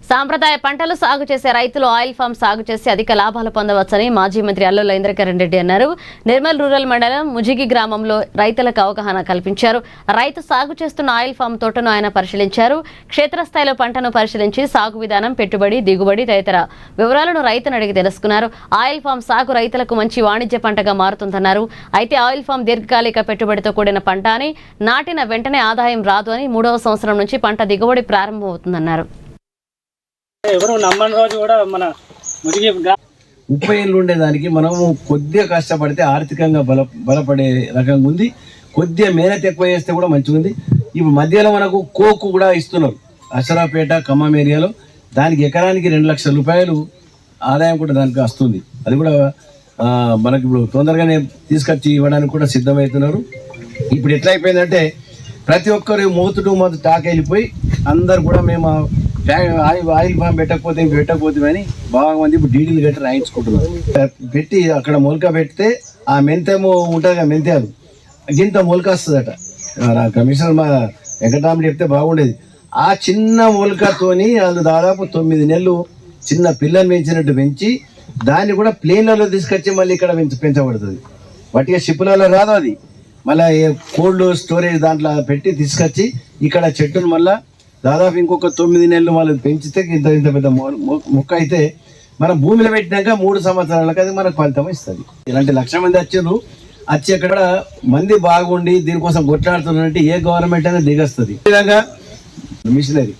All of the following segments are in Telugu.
సాంప్రదాయ పంటలు సాగు చేసే రైతులు ఆయిల్ ఫామ్ సాగు చేసి అధిక లాభాలు పొందవచ్చని మాజీ మంత్రి అల్లుల ఇంద్రకరణ్ రెడ్డి అన్నారు. నిర్మల్ రూరల్ మండలం ముజిగి గ్రామంలో రైతులకు అవగాహన కల్పించారు. రైతు సాగు చేస్తున్న ఆయిల్ ఫామ్ తోటను ఆయన పరిశీలించారు. క్షేత్రస్థాయిలో పంటను పరిశీలించి సాగు విధానం, పెట్టుబడి, దిగుబడి తదితర వివరాలను రైతును అడిగి తెలుసుకున్నారు. ఆయిల్ ఫామ్ సాగు రైతులకు మంచి వాణిజ్య పంటగా మారుతుందన్నారు. అయితే ఆయిల్ ఫామ్ దీర్ఘకాలిక పెట్టుబడితో కూడిన పంట అని, నాటిన వెంటనే ఆదాయం రాదు అని, 3వ సంవత్సరం నుంచి పంట దిగుబడి ప్రారంభమవుతుందన్నారు. ఎవరు నమ్మని రోజు కూడా మన ముదిగి 30 ఏళ్ళు ఉండేదానికి మనము కొద్దిగా కష్టపడితే ఆర్థికంగా బలపడే రకంగా ఉంది. కొద్దిగా మేనత్ ఎక్కువ చేస్తే కూడా మంచిగా ఉంది. ఇప్పుడు మధ్యలో మనకు కోకు కూడా ఇస్తున్నారు. అషరాపేట, ఖమ్మం ఏరియాలో దానికి ఎకరానికి 2 లక్షల రూపాయలు ఆదాయం కూడా దానికి వస్తుంది. అది కూడా మనకి ఇప్పుడు తొందరగానే తీసుకొచ్చి ఇవ్వడానికి కూడా సిద్ధమవుతున్నారు. ఇప్పుడు ఎట్లా అయిపోయిందంటే ప్రతి ఒక్కరు మూతుడు టాక్ వెళ్ళిపోయి అందరు కూడా మేము ఆయిల్ ఫామ్ పెట్టకపోతే అని బాగా మంది ఇప్పుడు డీడీలు గట్టి రాయించుకుంటున్నారు. పెట్టి అక్కడ మొలక పెడితే ఆ మెంతేమో ఉంటుంది కదా, మెంతాలు గింత మొలక వస్తుందట. కమిషనర్ మా వెంకటరాముడు చెప్తే బాగుండేది. ఆ చిన్న మొలకతోని వాళ్ళు దాదాపు 9 నెలలు చిన్న పిల్లలు పెంచినట్టు పెంచి దాన్ని కూడా ప్లేన్లలో తీసుకొచ్చి మళ్ళీ ఇక్కడ పెంచబడుతుంది. వాటిగా షిప్పులలో రాదు. అది మళ్ళీ కోల్డ్ స్టోరేజ్ దాంట్లో పెట్టి తీసుకొచ్చి ఇక్కడ చెట్టును మళ్ళీ దాదాపు ఇంకొక 9 నెలలు మళ్ళీ పెంచితే ఇంత ఇంత పెద్ద మొక్క అయితే మనం భూమిలో పెట్టినాక 3 సంవత్సరాలకు అది మనకు ఫలితం ఇస్తుంది. ఇలాంటి 1,00,000 మంది వచ్చి అక్కడ మంది బాగుండి దీనికోసం కొట్లాడుతున్నారంటే ఏ గవర్నమెంట్ అనేది దిగస్తుంది. ఈ విధంగా మిషనరీ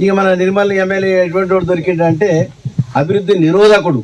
ఇక మన నిర్మల్ ఎమ్మెల్యే ఎటువంటి వాడు దొరికిందంటే అభివృద్ధి నిరోధకుడు.